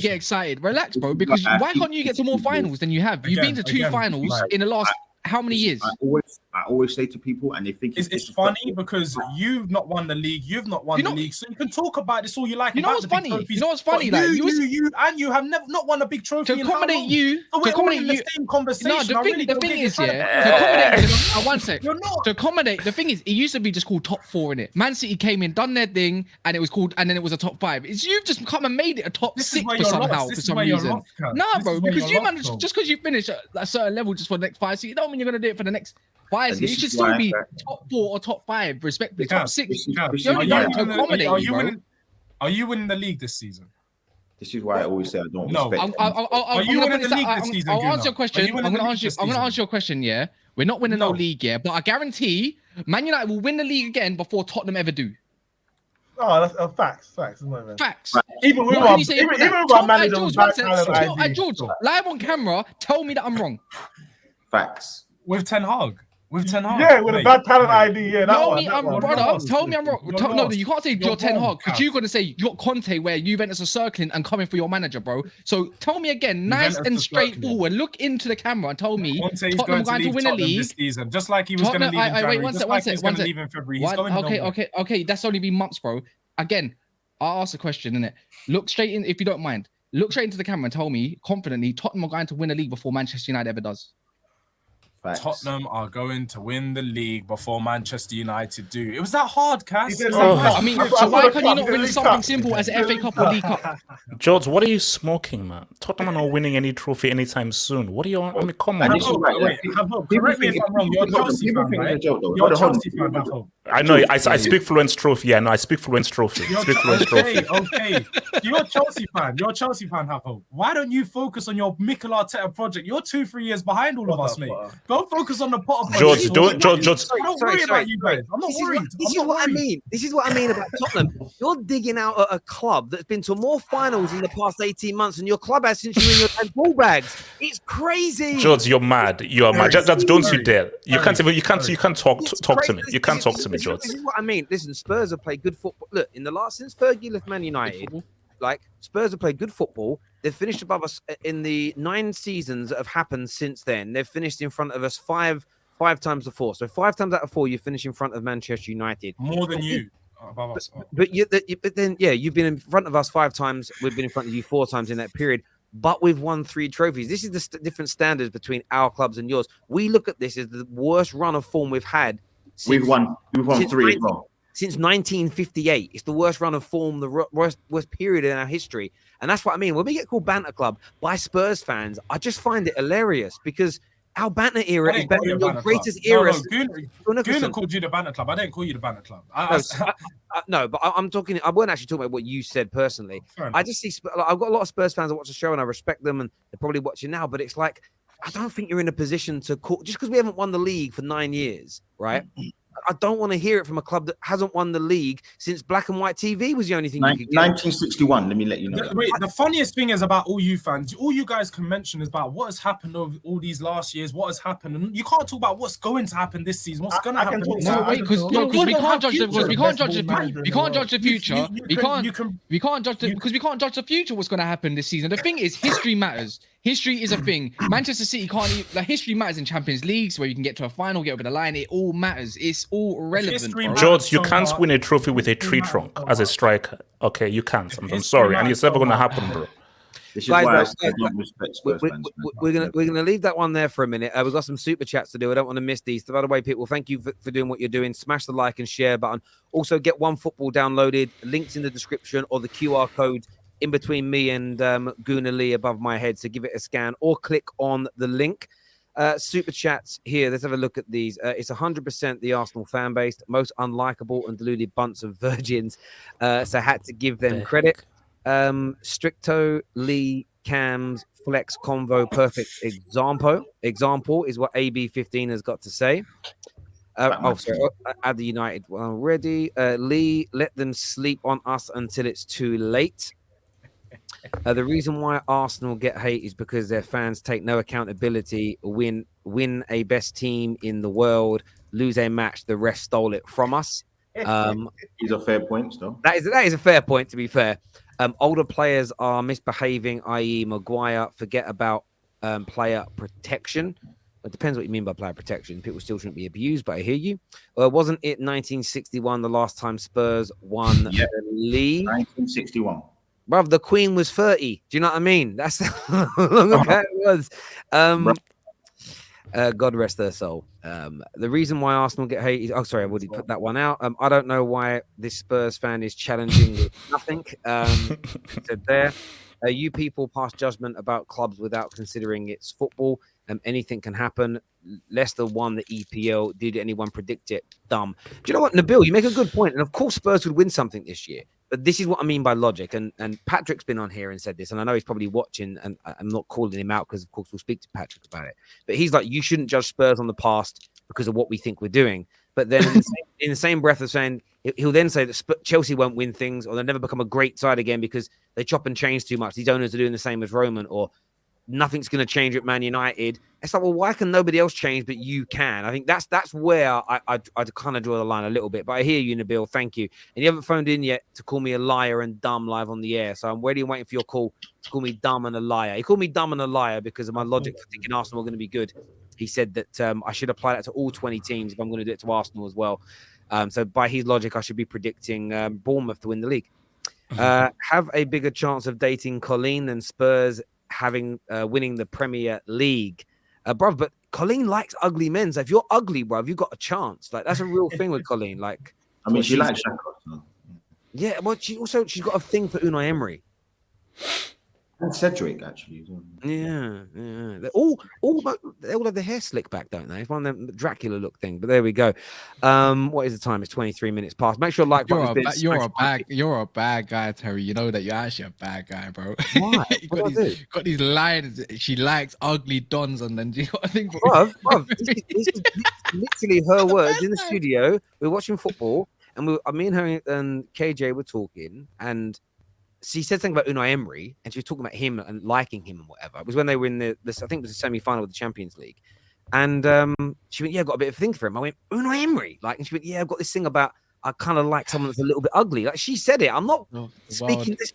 get excited. Relax, bro. Because why can't you get to more finals than you have? You've been to 2 finals in the last how many years? I always say to people, and they think it's funny because you've not won the league, you've not won the league, so you can talk about this all you like. You know what's funny? You know what's funny? Like you have never not won a big trophy. To accommodate you, so we're all in the same conversation. No, the thing is, to accommodate. One sec. To accommodate, the thing is, it used to be just called top 4 in it. Man City came in, done their thing, and it was called, and then it was a top 5. It's you've just come and made it a top 6 for somehow for some reason. Nah, bro, because you managed just because you finish at a certain level just for the next 5 seasons, don't mean you're gonna do it for the next 5 seasons. You should still be top 4 or top 5, respectively. Top 6. Are you winning the league this season? This is why I always say I don't respect. Are you winning the league this season? I'll answer your question. I'm going to answer your question. Yeah, we're not winning no league, yeah, but I guarantee Man United will win the league again before Tottenham ever do. Oh, that's facts. Facts. Even with our manager, George, live on camera, tell me that I'm wrong. Facts. With Ten Hag. Yeah, with a bad talent ID. Yeah, tell me I'm wrong. No, you can't say you're Ten Hag because you're going to say you're Conte where Juventus are circling and coming for your manager, bro. So tell me again, nice and straightforward. Look into the camera and tell me Tottenham going to win a league this season, just like he was going to leave in January. Wait, one sec. Leave in February. Okay. That's only been months, bro. Again, I'll ask a question, innit? Look straight in, if you don't mind. Look straight into the camera and tell me confidently Tottenham are going to win a league before Manchester United ever does. Facts. Tottenham are going to win the league before Manchester United do. It was that hard, Cass. I mean, so why can't you not win something simple as FA Cup or League Cup? George, what are you smoking, man? Tottenham are not winning any trophy anytime soon. What are you on? I mean, come on. Correct me if I'm wrong. You're a Chelsea fan, right? You're a Chelsea fan, I know. I speak fluent trophy. Yeah, no, I speak fluent trophy. Okay. You're a Chelsea fan. Hapo. Why don't you focus on your Mikel Arteta project? You're 2-3 years behind all of us, mate. Don't focus on the Potter project. George, don't worry about you guys. I'm not worried. This is what I mean about Tottenham. You're digging out a club that's been to more finals in the past 18 months than your club has since you were in your ball bags. It's crazy. George, you're mad. You are mad. Just don't you dare. You can't talk to me. You can't talk to me, George. This is what I mean. Listen, Spurs have played good football. Look, since Fergie left Man United, Spurs have played good football. They've finished above us in the 9 seasons that have happened since then. They've finished in front of us five times before. So 5 times out of 4, you finish in front of Manchester United. More than you. Above us. But then you've been in front of us 5 times. We've been in front of you 4 times in that period. But we've won 3 trophies. This is the different standards between our clubs and yours. We look at this as the worst run of form we've had. We've won 3 as well. Since 1958. It's the worst run of form, the worst period in our history. And that's what I mean. When we get called Banter Club by Spurs fans, I just find it hilarious because our banter era is better than your greatest era. Gooner called you the Banter Club. I didn't call you the Banter Club. No, but I'm talking. I weren't actually talking about what you said personally. I just see. I've got a lot of Spurs fans that watch the show, and I respect them, and they're probably watching now. But it's like I don't think you're in a position to call just because we haven't won the league for 9 years, right? I don't want to hear it from a club that hasn't won the league since black and white TV was the only thing. 1961. Let me let you know. The funniest thing is about all you fans. All you guys can mention is about what has happened over all these last years. What has happened, and you can't talk about what's going to happen this season. What's going to happen? No, wait, because we can't judge the future. We can't judge the future. What's going to happen this season? The thing is, history matters. History is a thing. Manchester City can't. History matters in Champions Leagues where you can get to a final, get over the line. It all matters. It's all relevant. George, you can't win a trophy with a tree trunk as a striker. Okay, you can't. I'm sorry, and it's never going to happen, bro. This is why I don't respect Spurs fans. We're gonna leave that one there for a minute. We've got some super chats to do. I don't want to miss these. So by the way, people, thank you for doing what you're doing. Smash the like and share button. Also, get One Football downloaded. Links in the description or the QR code in between me and Gooner Lee above my head. So give it a scan or click on the link. Super chats here. Let's have a look at these. It's 100% the Arsenal fan base, most unlikable and deluded bunch of virgins. So I had to give them credit. Stricto, Lee, Cams, Flex, Convo, perfect example is what AB15 has got to say. Sorry, add the United one already. Lee, let them sleep on us until it's too late. The reason why Arsenal get hate is because their fans take no accountability, win a best team in the world, lose a match, the rest stole it from us. These are fair points, though. That is a fair point, to be fair. Older players are misbehaving, i.e. Maguire. Forget about player protection. It depends what you mean by player protection. People still shouldn't be abused, but I hear you. Wasn't it 1961 the last time Spurs won the league? 1961. Bruv, the Queen was 30. Do you know what I mean? That's how long ago it was. God rest their soul. The reason why Arsenal get hated. Oh, sorry, I've already put that one out. I don't know why this Spurs fan is challenging with nothing. Said there. You people pass judgment about clubs without considering it's football. Anything can happen. Leicester won the EPL. Did anyone predict it? Dumb. Do you know what, Nabil? You make a good point. And of course, Spurs would win something this year. But this is what I mean by logic. And Patrick's been on here and said this. And I know he's probably watching. And I'm not calling him out because, of course, we'll speak to Patrick about it. But he's like, you shouldn't judge Spurs on the past because of what we think we're doing. But then in the same breath of saying, he'll then say that Chelsea won't win things or they'll never become a great side again because they chop and change too much. These owners are doing the same as Roman, or nothing's going to change at Man United. It's like, well, why can nobody else change but you can? I think that's where I kind of draw the line a little bit. But I hear you, Nabil. Thank you. And you haven't phoned in yet to call me a liar and dumb live on the air. So I'm waiting for your call to call me dumb and a liar. He called me dumb and a liar because of my logic for thinking Arsenal are going to be good. He said that I should apply that to all 20 teams if I'm going to do it to Arsenal as well. So by his logic, I should be predicting Bournemouth to win the league. Have a bigger chance of dating Colleen than Spurs winning the Premier League. Bruv, but Colleen likes ugly men. So if you're ugly, bruv, you've got a chance. Like, that's a real thing with Colleen. Like, I mean, she likes Xhaka. Yeah, well, she's got a thing for Unai Emery. And Cedric, actually. Yeah. They all have their hair slicked back, don't they? It's one of them Dracula look thing. But there we go. What is the time? It's 23 minutes past. Make sure like you're a bad guy, Terry. You know that you're actually a bad guy, bro. Why? got these lines. She likes ugly dons, and then you got to think. Bruv, this is literally her words in the studio. We're watching football, and me and her and KJ were talking, and she said something about Unai Emery, and she was talking about him and liking him and whatever. It was when they were in I think it was the semi-final of the Champions League. And she went, yeah, I've got a bit of a thing for him. I went, Unai Emery? Like, and she went, yeah, I've got this thing about I kind of like someone that's a little bit ugly. Like, she said it. I'm not speaking this.